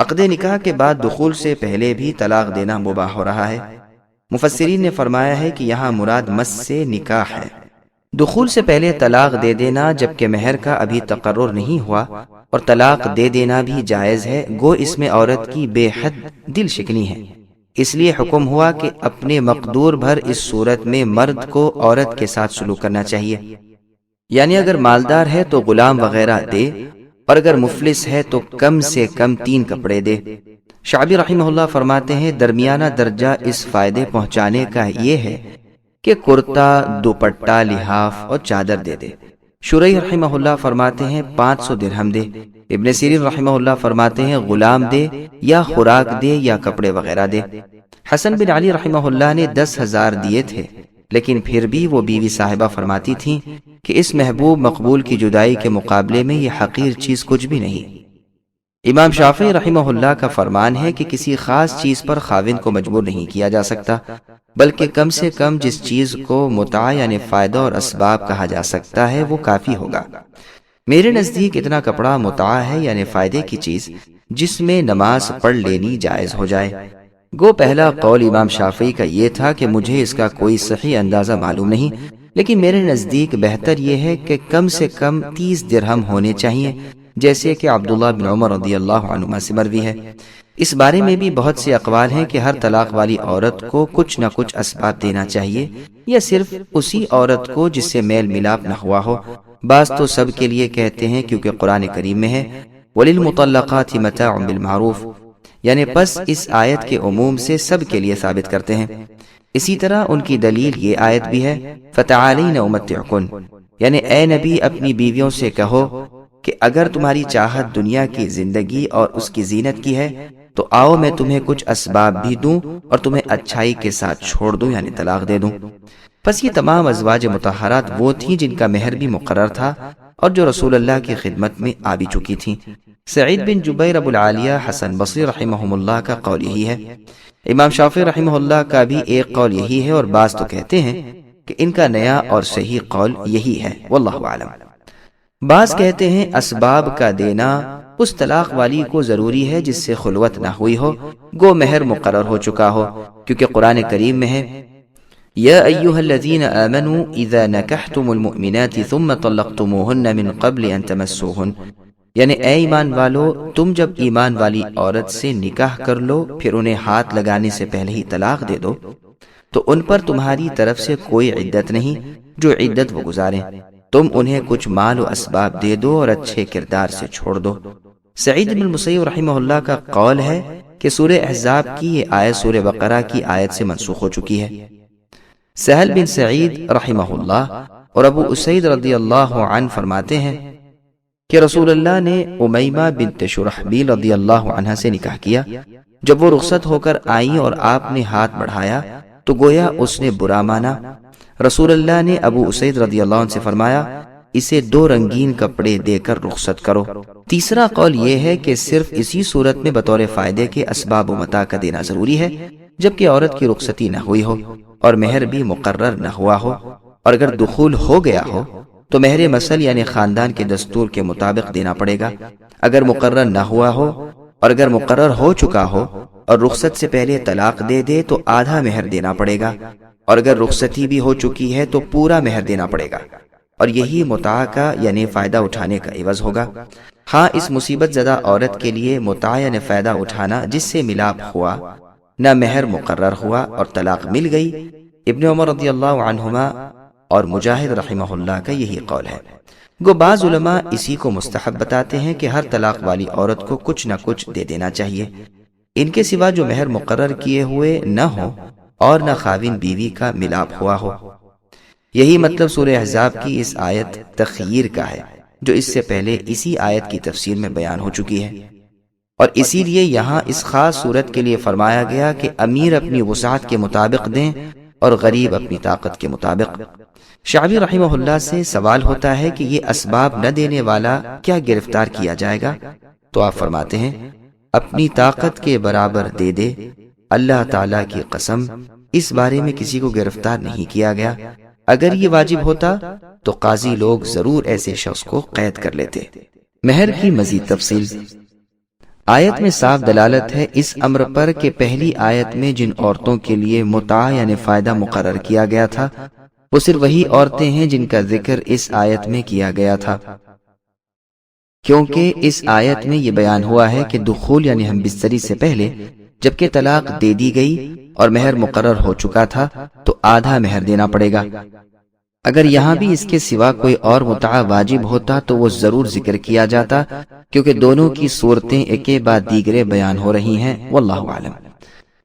عقد نکاح کے بعد دخول سے پہلے بھی طلاق دینا مباح ہو رہا ہے۔ مفسرین نے فرمایا ہے کہ یہاں مراد مس سے نکاح ہے۔ دخول سے پہلے طلاق دے دینا جبکہ مہر کا ابھی تقرر نہیں ہوا اور طلاق دے دینا بھی جائز ہے، گو اس میں عورت کی بے حد دل شکنی ہے۔ اس لیے حکم ہوا کہ اپنے مقدور بھر اس صورت میں مرد کو عورت کے ساتھ سلوک کرنا چاہیے، یعنی اگر مالدار ہے تو غلام وغیرہ دے، اور اگر مفلس ہے تو کم سے کم 3 کپڑے دے۔ شعبی رحمہ اللہ فرماتے ہیں درمیانہ درجہ اس فائدے پہنچانے کا یہ ہے کہ کرتا، دوپٹہ، لحاف اور چادر دے دے۔ شریح رحمہ اللہ فرماتے ہیں 500 درہم دے۔ ابن سیرین رحمہ اللہ فرماتے ہیں غلام دے یا خوراک دے یا کپڑے وغیرہ دے۔ حسن بن علی رحمہ اللہ نے 10,000 دیے تھے، لیکن پھر بھی وہ بیوی صاحبہ فرماتی تھیں کہ اس محبوب مقبول کی جدائی کے مقابلے میں یہ حقیر چیز کچھ بھی نہیں۔ امام شافعی رحمہ اللہ کا فرمان ہے کہ کسی خاص چیز پر خاوند کو مجبور نہیں کیا جا سکتا، بلکہ کم سے کم جس چیز کو متاع یعنی فائدہ اور اسباب کہا جا سکتا ہے وہ کافی ہوگا۔ میرے نزدیک اتنا کپڑا متاع ہے یعنی فائدے کی چیز جس میں نماز پڑھ لینی جائز ہو جائے۔ گو پہلا قول امام شافعی کا یہ تھا کہ مجھے اس کا کوئی صحیح اندازہ معلوم نہیں، لیکن میرے نزدیک بہتر یہ ہے کہ کم سے کم 30 درہم ہونے چاہیے، جیسے کہ عبداللہ بن عمر رضی اللہ عنہما سے مروی ہے۔ اس بارے میں بھی بہت سے اقوال ہیں کہ ہر طلاق والی عورت کو کچھ نہ کچھ اسباب دینا چاہیے، یا صرف اسی عورت کو جس سے میل ملاپ نہ ہوا ہو۔ بعض تو سب کے لیے کہتے ہیں، کیونکہ قرآن کریم میں ہے وَلِلْمُطَلَّقَاتِ مَتَاعٌ بِالْمَعْرُوفِ، یعنی پس اس آیت کے عموم سے سب کے لیے ثابت کرتے ہیں۔ اسی طرح ان کی دلیل یہ آیت بھی ہے فَتَعَالَيْنَ أُمَتِّعْكُنْ، یعنی اے نبی اپنی بیویوں سے کہو کہ اگر تمہاری چاہت دنیا کی زندگی اور اس کی زینت کی ہے تو آؤ میں تمہیں کچھ اسباب بھی دوں اور تمہیں اچھائی کے ساتھ چھوڑ دوں یعنی طلاق دے دوں۔ پس یہ تمام ازواج مطہرات وہ تھیں جن کا مہر بھی مقرر تھا اور جو رسول اللہ کی خدمت میں آ بھی چکی تھیں۔ سعید بن جبیر ابو العالیہ، حسن بصری رحمہم اللہ کا قول یہی ہے۔ امام شافعی رحمہ اللہ کا بھی ایک قول یہی ہے، اور بعض تو کہتے ہیں کہ ان کا نیا اور صحیح قول یہی ہے، واللہ اعلم۔ بعض کہتے ہیں اسباب کا دینا اس طلاق والی کو ضروری ہے جس سے خلوت نہ ہوئی ہو، گو مہر مقرر ہو چکا ہو، کیونکہ قرآن کریم میں ہے یا ایھا الذین آمنوا اذا نکحتم المؤمنات ثم طلقتموہن من قبل ان تمسوہن، یعنی اے ایمان والو تم جب ایمان والی عورت سے نکاح کر لو پھر انہیں ہاتھ لگانے سے پہلے ہی طلاق دے دو تو ان پر تمہاری طرف سے کوئی عدت نہیں، جو عدت وہ گزاریں، تم انہیں کچھ مال و اسباب دے دو اور اچھے کردار سے چھوڑ دو۔ سعید بن المسیب رحمہ اللہ کا قول ہے کہ سورہ احزاب کی یہ آیت سورہ بقرہ کی آیت سے منسوخ ہو چکی ہے۔ سہل بن سعید رحمہ اللہ اور ابو اسید رضی اللہ عنہ فرماتے ہیں کہ رسول اللہ نے امیمہ بنت شرحبیل رضی اللہ عنہ سے نکاح کیا۔ جب وہ رخصت ہو کر آئیں اور آپ نے ہاتھ بڑھایا تو گویا اس نے برا مانا۔ رسول اللہ نے ابو اسید رضی اللہ عنہ سے فرمایا اسے 2 رنگین کپڑے دے کر رخصت کرو۔ تیسرا قول یہ ہے کہ صرف اسی صورت میں بطور فائدے کے اسباب و متاع کا دینا ضروری ہے جبکہ عورت کی رخصتی نہ ہوئی ہو اور مہر بھی مقرر نہ ہوا ہو، اور اگر دخول ہو گیا ہو تو مہر مثل یعنی خاندان کے دستور کے مطابق دینا پڑے گا۔ اگر مقرر نہ ہوا ہو اور اگر مقرر ہو چکا ہو اور رخصت سے پہلے طلاق دے دے تو آدھا مہر دینا پڑے گا، اور اگر رخصتی بھی ہو چکی ہے تو پورا مہر دینا پڑے گا، اور یہی متاع کا یعنی فائدہ اٹھانے کا عوض ہوگا۔ ہاں اس مصیبت زدہ عورت کے لیے متاع یعنی فائدہ اٹھانا جس سے ملاپ ہوا، نہ مہر مقرر ہوا اور طلاق مل گئی، ابن عمر رضی اللہ عنہما اور مجاہد رحمہ اللہ کا یہی قول ہے۔ گو بعض علماء اسی کو مستحب بتاتے ہیں کہ ہر طلاق والی عورت کو کچھ نہ کچھ دے دینا چاہیے، ان کے سوا جو مہر مقرر کیے ہوئے نہ ہو اور نہ خاوند بیوی کا ملاپ ہوا ہو۔ یہی مطلب سورہ احزاب کی اس آیت تخییر کا ہے جو اس سے پہلے اسی آیت کی تفسیر میں بیان ہو چکی ہے، اور اسی لیے یہاں اس خاص صورت کے لیے فرمایا گیا کہ امیر اپنی وسعت کے مطابق دیں اور غریب اپنی طاقت کے مطابق۔ شعبی رحمہ اللہ سے سوال ہوتا ہے کہ یہ اسباب نہ دینے والا کیا گرفتار کیا جائے گا؟ تو آپ فرماتے ہیں اپنی طاقت کے برابر دے دے، اللہ تعالیٰ کی قسم اس بارے میں کسی کو گرفتار نہیں کیا گیا۔ اگر یہ واجب ہوتا تو قاضی لوگ ضرور ایسے شخص کو قید کر لیتے۔ مہر کی مزید تفصیل۔ آیت میں صاف دلالت ہے اس امر پر کہ پہلی آیت میں جن عورتوں کے لیے متاع یعنی فائدہ مقرر کیا گیا تھا وہ صرف وہی عورتیں ہیں جن کا ذکر اس آیت میں کیا گیا تھا، کیونکہ اس آیت میں یہ بیان ہوا ہے کہ دخول یعنی ہم بستری سے پہلے جبکہ طلاق دے دی گئی اور مہر مقرر ہو چکا تھا تو آدھا مہر دینا پڑے گا۔ اگر یہاں بھی اس کے سوا کوئی اور متاع واجب ہوتا تو وہ ضرور ذکر کیا جاتا، کیونکہ دونوں کی صورتیں ایک بعد دیگرے بیان ہو رہی ہیں، واللہ اعلم۔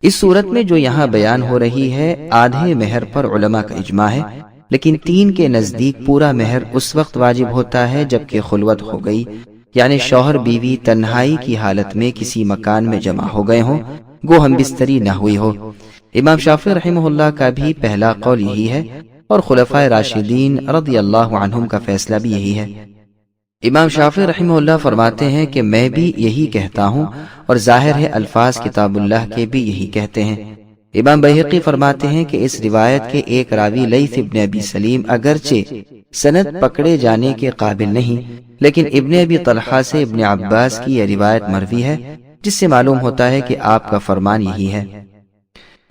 اس صورت میں جو یہاں بیان ہو رہی ہے آدھے مہر پر علماء کا اجماع ہے، لیکن 3 کے نزدیک پورا مہر اس وقت واجب ہوتا ہے جبکہ خلوت ہو گئی، یعنی شوہر بیوی تنہائی کی حالت میں کسی مکان میں جمع ہو گئے ہوں، گو ہم بستری نہ ہوئی ہو۔ امام شافعی رحمہ اللہ کا بھی پہلا قول یہی ہے اور خلفائے راشدین رضی اللہ عنہم کا فیصلہ بھی یہی ہے۔ امام شافعی رحمہ اللہ فرماتے ہیں کہ میں بھی یہی کہتا ہوں اور ظاہر ہے الفاظ کتاب اللہ کے بھی یہی کہتے ہیں۔ امام بہقی فرماتے ہیں کہ اس روایت کے ایک راوی لیث ابن ابی سلیم اگرچہ سند پکڑے جانے کے قابل نہیں، لیکن ابن ابی طلحہ سے ابن عباس کی یہ روایت مروی ہے، جس سے معلوم ہوتا ہے کہ آپ کا فرمان یہی ہے۔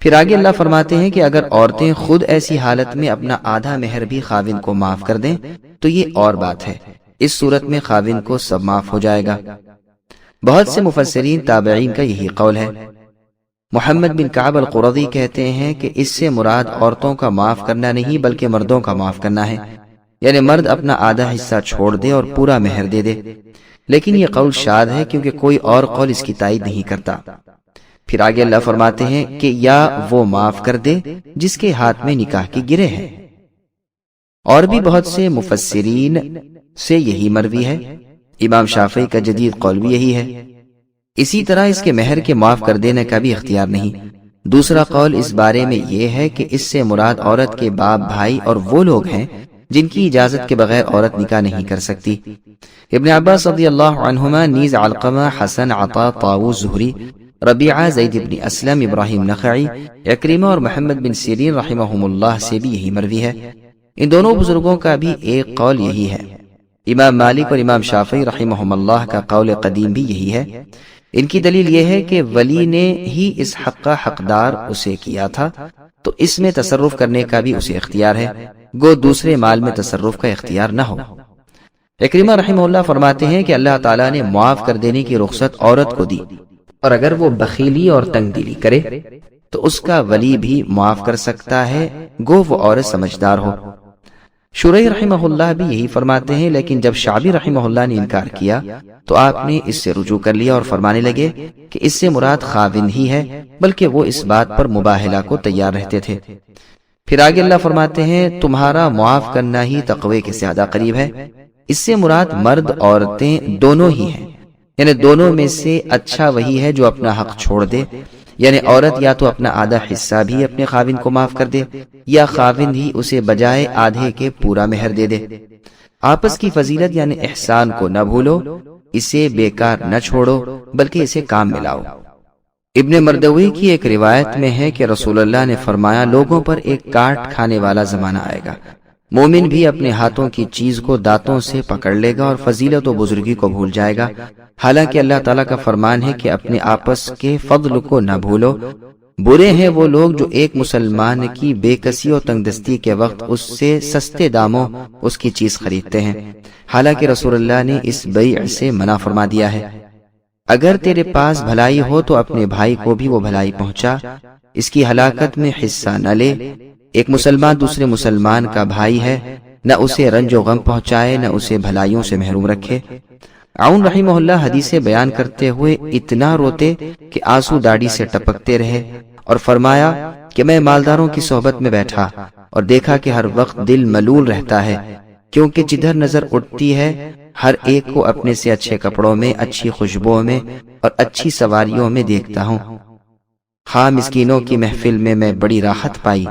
پھر آگے اللہ فرماتے ہیں کہ اگر عورتیں خود ایسی حالت میں اپنا آدھا مہر بھی خاوند کو معاف کر دیں تو یہ اور بات ہے، اس صورت میں خاوند کو سب معاف ہو جائے گا۔ بہت سے مفسرین تابعین کا یہی قول ہے۔ محمد بن کعب القرظی کہتے ہیں کہ اس سے مراد عورتوں کا معاف کرنا نہیں بلکہ مردوں کا معاف کرنا ہے، یعنی مرد اپنا آدھا حصہ چھوڑ دے اور پورا مہر دے دے، لیکن یہ قول شاذ ہے کیونکہ کوئی اور قول اس کی تائید نہیں کرتا۔ پھر آگے اللہ فرماتے ہیں کہ یا وہ معاف کر دے جس کے ہاتھ میں نکاح کی گرہ ہے، اور بھی بہت سے مفسرین سے یہی مروی ہے۔ امام شافعی کا جدید قول بھی یہی ہے۔ اسی طرح اس کے مہر کے معاف کر دینے کا بھی اختیار نہیں۔ دوسرا قول اس بارے میں یہ ہے کہ اس سے مراد عورت کے باپ بھائی اور وہ لوگ ہیں جن کی اجازت کے بغیر عورت نکاح نہیں کر سکتی۔ ابن عباس رضی اللہ عنہما نیز علقمہ، حسن، عطا، طاووس زہری، ربیعہ، زید بن اسلم، ابراہیم نخعی، اکرمہ اور محمد بن سیرین رحمہم اللہ سے بھی یہی مروی ہے۔ ان دونوں بزرگوں کا بھی ایک قول یہی ہے۔ امام مالک اور امام شافعی رحمہم اللہ کا قول قدیم بھی یہی ہے۔ ان کی دلیل یہ ہے کہ ولی نے ہی اس حق کا حقدار اسے کیا تھا تو اس میں تصرف کرنے کا بھی اسے اختیار ہے، گو دوسرے مال میں تصرف کا اختیار نہ ہو۔ اکرمہ رحمہ اللہ فرماتے ہیں کہ اللہ تعالیٰ نے معاف کر دینے کی رخصت عورت کو دی، اور اگر وہ بخیلی اور تنگ دلی کرے تو اس کا ولی بھی معاف کر سکتا ہے، گو وہ عورت سمجھدار ہو۔ شریح رحمہ اللہ بھی یہی فرماتے ہیں، لیکن جب شعبی رحمہ اللہ نے انکار کیا تو آپ نے اس سے رجوع کر لیا اور فرمانے لگے کہ اس سے مراد خاوند ہی ہے، بلکہ وہ اس بات پر مباہلہ کو تیار رہتے تھے۔ پھر آگے اللہ فرماتے ہیں تمہارا معاف کرنا ہی تقوی کے زیادہ قریب ہے۔ اس سے مراد مرد عورتیں دونوں ہی ہیں، یعنی دونوں میں سے اچھا وہی ہے جو اپنا حق چھوڑ دے، یعنی عورت یا تو اپنا آدھا حصہ بھی اپنے خاوند کو معاف کر دے یا خاوند ہی اسے بجائے آدھے کے پورا مہر دے دے۔ آپس کی فضیلت یعنی احسان کو نہ بھولو، اسے بیکار نہ چھوڑو بلکہ اسے کام میں لاؤ۔ ابن مردوی کی ایک روایت میں ہے کہ رسول اللہ نے فرمایا لوگوں پر ایک کاٹ کھانے والا زمانہ آئے گا، مومن بھی اپنے ہاتھوں کی چیز کو دانتوں سے پکڑ لے گا اور فضیلت و بزرگی کو بھول جائے گا، حالانکہ اللہ تعالیٰ کا فرمان ہے کہ اپنے آپس کے فضل کو نہ بھولو۔ برے ہیں وہ لوگ جو ایک مسلمان کی بے کسی و تنگ دستی کے وقت اس سے سستے داموں اس کی چیز خریدتے ہیں، حالانکہ رسول اللہ نے اس بیع سے منع فرما دیا ہے۔ اگر تیرے پاس بھلائی ہو تو اپنے بھائی کو بھی وہ بھلائی پہنچا، اس کی ہلاکت میں حصہ نہ لے۔ ایک مسلمان دوسرے مسلمان کا بھائی ہے، نہ اسے رنج و غم پہنچائے، نہ اسے بھلائیوں سے محروم رکھے۔ عون رحمہ اللہ حدیثیں بیان کرتے ہوئے اتنا روتے کہ آنسو داڑھی سے ٹپکتے رہے، اور فرمایا کہ میں مالداروں کی صحبت میں بیٹھا اور دیکھا کہ ہر وقت دل ملول رہتا ہے، کیونکہ جدھر نظر اٹھتی ہے ہر ایک کو اپنے سے اچھے کپڑوں میں، اچھی خوشبوؤں میں اور اچھی سواریوں میں دیکھتا ہوں۔ ہاں، مسکینوں کی محفل میں بڑی راحت پائی۔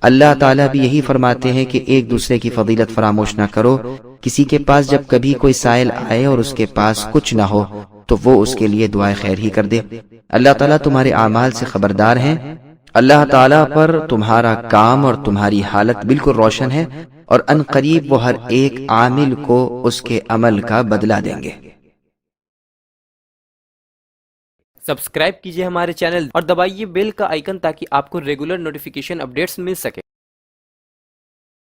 اللہ تعالیٰ بھی یہی فرماتے ہیں کہ ایک دوسرے کی فضیلت فراموش نہ کرو۔ کسی کے پاس جب کبھی کوئی سائل آئے اور اس کے پاس کچھ نہ ہو تو وہ اس کے لیے دعائے خیر ہی کر دے۔ اللہ تعالیٰ تمہارے اعمال سے خبردار ہیں۔ اللہ تعالیٰ پر تمہارا کام اور تمہاری حالت بالکل روشن ہے، اور ان قریب وہ ہر ایک عامل کو اس کے عمل کا بدلہ دیں گے۔ سبسکرائب کیجئے ہمارے چینل اور دبائیے بیل کا آئیکن تاکہ آپ کو ریگولر نوٹیفیکیشن اپڈیٹس مل سکے۔